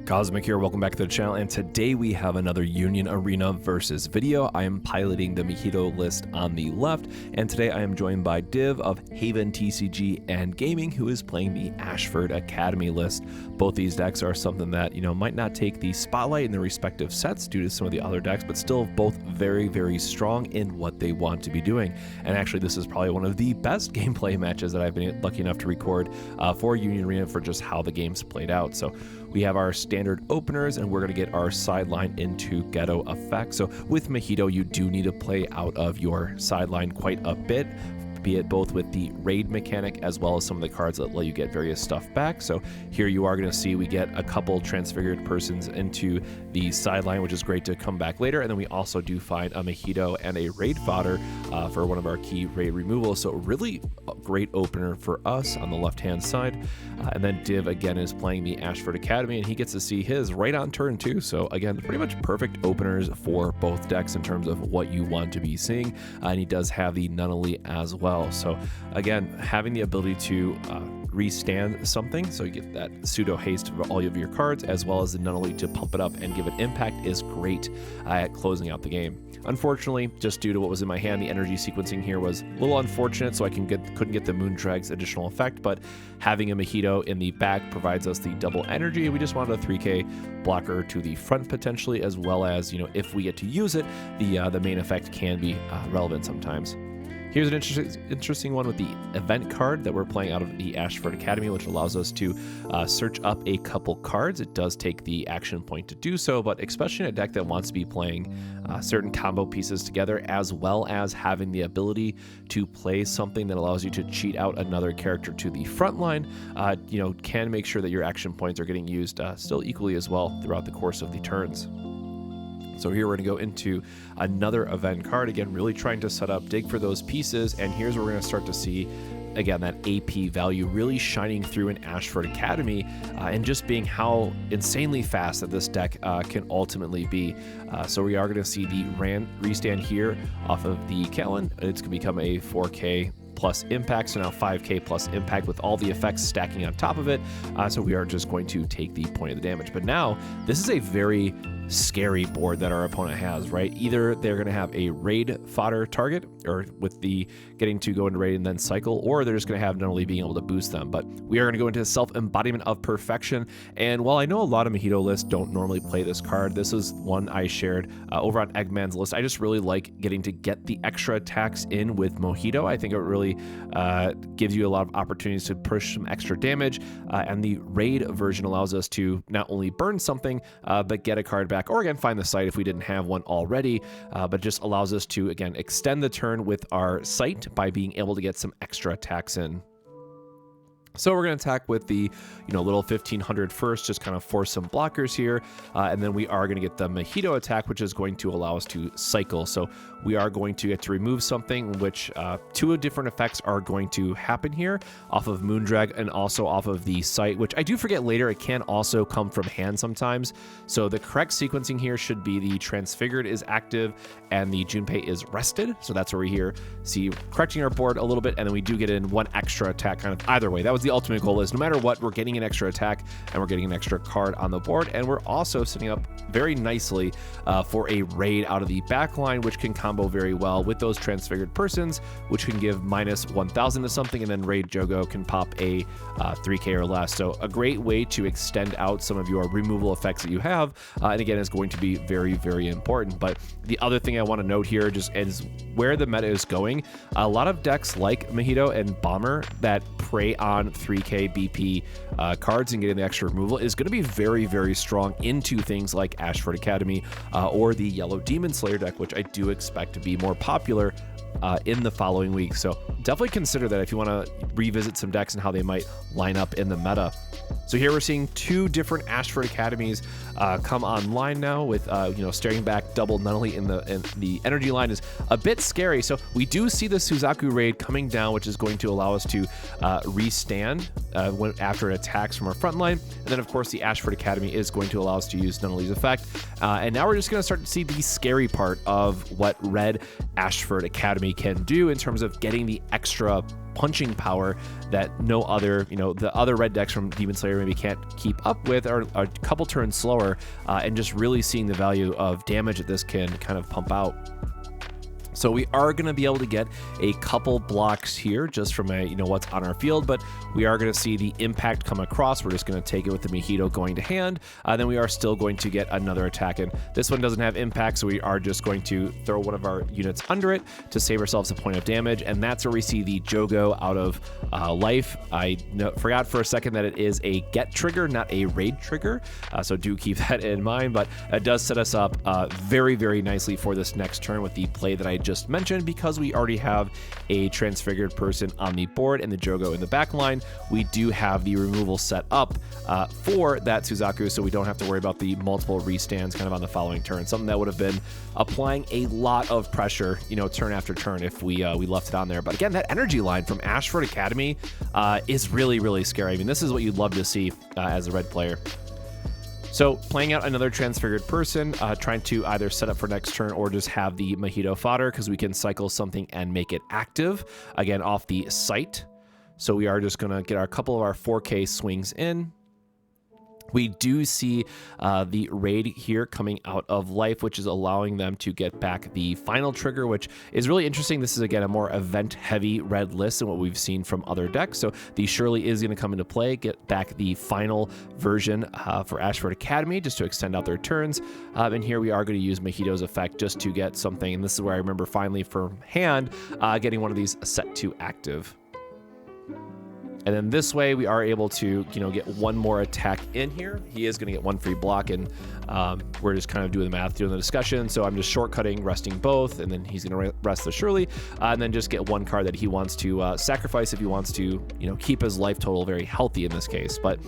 Cosmic here, welcome back to the channel, and today we have another Union Arena versus video. I am piloting the Mahito list on the left, and today I am joined by Div of Haven TCG and Gaming, who is playing the Ashford Academy list. Both these decks are something that, might not take the spotlight in their respective sets due to some of the other decks, but still both very, very strong in what they want to be doing. And actually, this is probably one of the best gameplay matches that I've been lucky enough to record for Union Arena for just how the game's played out. So we have our standard openers, and we're going to get our sideline into ghetto effect. So with Mahito, you do need to play out of your sideline quite a bit, be it both with the raid mechanic as well as some of the cards that let you get various stuff back. So here you are going to see we get a couple transfigured persons into the sideline, which is great to come back later. And then we also do find a Mahito and a raid fodder for one of our key raid removals. So really a great opener for us on the left-hand side. And then Div again is playing the Ashford Academy, and he gets to see his right on turn 2. So again, pretty much perfect openers for both decks in terms of what you want to be seeing. And he does have the Nunnally as well. So again, having the ability to restand something, so you get that pseudo haste for all of your cards, as well as the Nunnally to pump it up and give it impact, is great at closing out the game. Unfortunately, just due to what was in my hand, the energy sequencing here was a little unfortunate, so I couldn't get the Moondrag's additional effect, but having a Mahito in the back provides us the double energy. We just wanted a 3k blocker to the front potentially, as well as, if we get to use it, the main effect can be relevant sometimes. Here's an interesting one with the event card that we're playing out of the Ashford Academy, which allows us to search up a couple cards. It does take the action point to do so, but especially in a deck that wants to be playing certain combo pieces together, as well as having the ability to play something that allows you to cheat out another character to the front line, can make sure that your action points are getting used still equally as well throughout the course of the turns. So here we're going to go into another event card, again, really trying to set up, dig for those pieces, and here's where we're going to start to see, again, that AP value really shining through in Ashford Academy, and just being how insanely fast that this deck can ultimately be. So we are going to see the restand here off of the Kellen. It's going to become a 4K plus impact, so now 5k plus impact with all the effects stacking on top of it. So we are just going to take the point of the damage. But now this is a very scary board that our opponent has, right? Either they're going to have a raid fodder target, or with the getting to go into raid and then cycle, or they're just going to have not only being able to boost them. But we are going to go into self-embodiment of perfection. And while I know a lot of Mahito lists don't normally play this card, this is one I shared over on Eggman's list. I just really like getting to get the extra attacks in with Mahito. I think it really gives you a lot of opportunities to push some extra damage, and the raid version allows us to not only burn something, but get a card back, or again find the site if we didn't have one already, but just allows us to again extend the turn with our site by being able to get some extra attacks in. So we're going to attack with the, little 1500 first, just kind of force some blockers here. And then we are going to get the Mahito attack, which is going to allow us to cycle. So we are going to get to remove something, which two different effects are going to happen here off of Moondrag and also off of the site, which I do forget later, it can also come from hand sometimes. So the correct sequencing here should be the Transfigured is active and the Junpei is rested. So that's where we here see correcting our board a little bit. And then we do get in one extra attack kind of either way. That was the ultimate goal, is no matter what, we're getting an extra attack and we're getting an extra card on the board, and we're also setting up very nicely for a raid out of the back line, which can combo very well with those transfigured persons, which can give minus 1000 to something, and then raid Jogo can pop a 3k or less. So a great way to extend out some of your removal effects that you have, and again is going to be very, very important. But the other thing I want to note here just is where the meta is going. A lot of decks like Mahito and Bomber that prey on 3k BP cards and getting the extra removal is going to be very, very strong into things like Ashford Academy or the Yellow Demon Slayer deck, which I do expect to be more popular in the following week. So definitely consider that if you want to revisit some decks and how they might line up in the meta. So here we're seeing two different Ashford Academies come online now with, staring back double Nunnally in the energy line is a bit scary. So we do see the Suzaku raid coming down, which is going to allow us to restand after it attacks from our front line. And then, of course, the Ashford Academy is going to allow us to use Nunnally's effect. And now we're just going to start to see the scary part of what Red Ashford Academy can do in terms of getting the extra punching power that no other, the other red decks from Demon Slayer maybe can't keep up with, or a couple turns slower, and just really seeing the value of damage that this can kind of pump out. So we are going to be able to get a couple blocks here just from what's on our field, but we are going to see the impact come across. We're just going to take it with the Mahito going to hand. Then we are still going to get another attack, and this one doesn't have impact, so we are just going to throw one of our units under it to save ourselves a point of damage, and that's where we see the Jogo out of life. I forgot for a second that it is a get trigger, not a raid trigger, so do keep that in mind, but it does set us up very, very nicely for this next turn with the play that I just mentioned, because we already have a transfigured person on the board and the Jogo in the back line. We do have the removal set up for that Suzaku, so we don't have to worry about the multiple restands kind of on the following turn, something that would have been applying a lot of pressure, turn after turn if we left it on there. But again, that energy line from Ashford Academy is really, really scary. I mean, this is what you'd love to see as a red player. So playing out another transfigured person, trying to either set up for next turn or just have the Mahito fodder, because we can cycle something and make it active, again, off the site. So we are just going to get a couple of our 4K swings in. We do see the raid here coming out of life, which is allowing them to get back the final trigger, which is really interesting. This is, again, a more event-heavy red list than what we've seen from other decks. So the Shirley is going to come into play, get back the final version for Ashford Academy, just to extend out their turns. And here we are going to use Mahito's effect just to get something. And this is where I remember finally from hand getting one of these set to active. And then this way we are able to, get one more attack in here. He is going to get one free block, and we're just kind of doing the math, doing the discussion. So I'm just shortcutting, resting both, and then he's going to rest the Shirley, and then just get one card that he wants to sacrifice if he wants to, keep his life total very healthy in this case. But,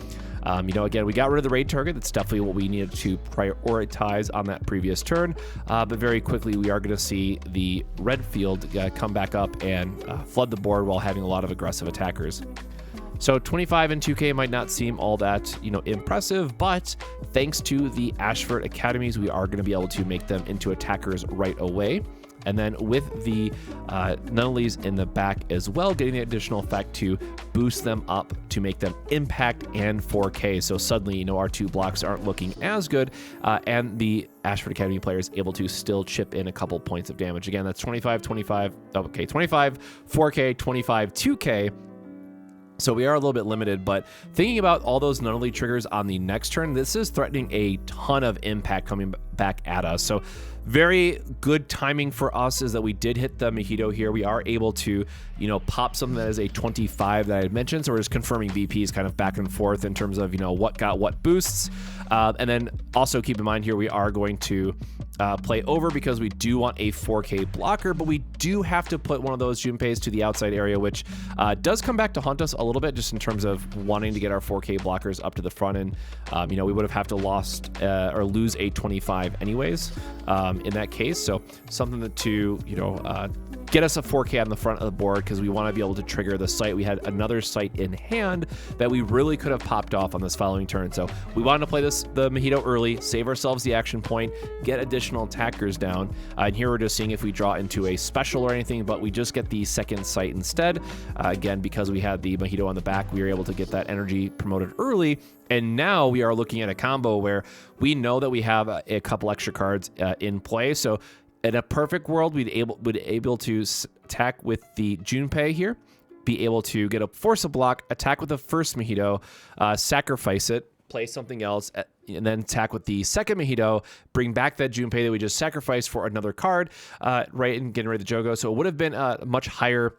again, we got rid of the raid target. That's definitely what we needed to prioritize on that previous turn. But very quickly, we are going to see the red field come back up and flood the board while having a lot of aggressive attackers. So 25 and 2K might not seem all that, impressive, but thanks to the Ashford Academies, we are going to be able to make them into attackers right away. And then with the Nunnalies in the back as well, getting the additional effect to boost them up to make them impact and 4K. So suddenly, our two blocks aren't looking as good, and the Ashford Academy player is able to still chip in a couple points of damage. Again, that's 25, 25, okay, 25, 4K, 25, 2K. So we are a little bit limited, but thinking about all those Nunnally triggers on the next turn, this is threatening a ton of impact coming back at us. So very good timing for us is that we did hit the Mahito here. We are able to, pop something that is a 25 that I had mentioned. So we're just confirming VPs kind of back and forth in terms of, what got what boosts. And then also keep in mind here, we are going to play over because we do want a 4K blocker, but we do have to put one of those Moonphaze to the outside area, which does come back to haunt us a little bit just in terms of wanting to get our 4K blockers up to the front. And, we would have to lost or lose a 25 anyways in that case. So something to, get us a 4K on the front of the board, because we want to be able to trigger the site. We had another site in hand that we really could have popped off on this following turn. So we wanted to play the Mahito early, save ourselves the action point, get additional attackers down. And here we're just seeing if we draw into a special or anything, but we just get the second site instead. Again, because we had the Mahito on the back, we were able to get that energy promoted early. And now we are looking at a combo where we know that we have a couple extra cards in play. So in a perfect world, we'd able to attack with the Junpei here, be able to get a force a block, attack with the first Mahito, sacrifice it, play something else, and then attack with the second Mahito, bring back that Junpei that we just sacrificed for another card, right, and getting rid of the Jogo. So it would have been a much higher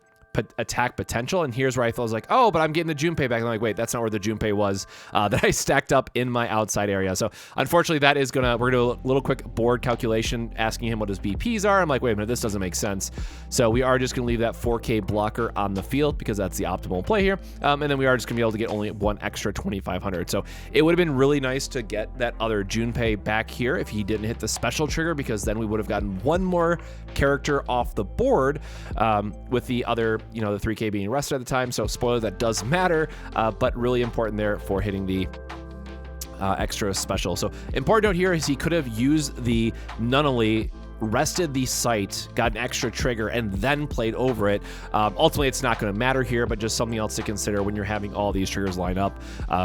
attack potential. And here's where I was like, oh, but I'm getting the Junpei back. And I'm like, wait, that's not where the Junpei was that I stacked up in my outside area. So unfortunately, that is we're gonna do a little quick board calculation asking him what his BPs are. I'm like, wait a minute, this doesn't make sense. So we are just gonna leave that 4K blocker on the field because that's the optimal play here. And then we are just gonna be able to get only one extra 2,500. So it would have been really nice to get that other Junpei back here if he didn't hit the special trigger, because then we would have gotten one more character off the board with the other, the 3K being rested at the time. So spoiler, that does matter, but really important there for hitting the extra special. So important note here is he could have used the Nunnally rested the site, got an extra trigger, and then played over it. Ultimately, it's not going to matter here, but just something else to consider when you're having all these triggers line up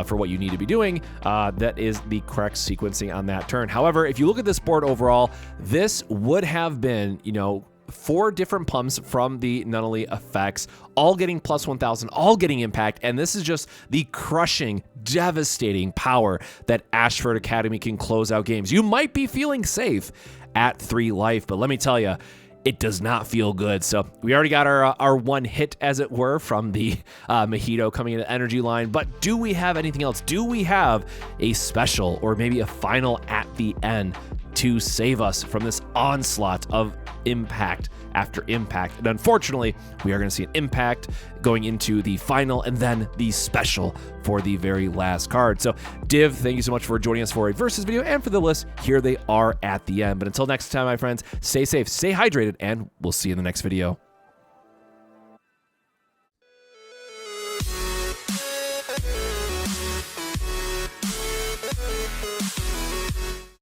for what you need to be doing. That is the correct sequencing on that turn. However, if you look at this board overall, this would have been, you know, 4 different pumps from the Nunnally effects, all getting plus 1000, all getting impact, and this is just the crushing, devastating power that Ashford Academy can close out games. You might be feeling safe at 3 life, but let me tell you, it does not feel good. So we already got our one hit, as it were, from the Mahito coming into energy line, but do we have anything else? Do we have a special or maybe a final at the end to save us from this onslaught of impact after impact? And unfortunately, we are going to see an impact going into the final and then the special for the very last card. So Div, thank you so much for joining us for a versus video and for the list. Here they are at the end. But until next time, my friends, stay safe, stay hydrated, and we'll see you in the next video.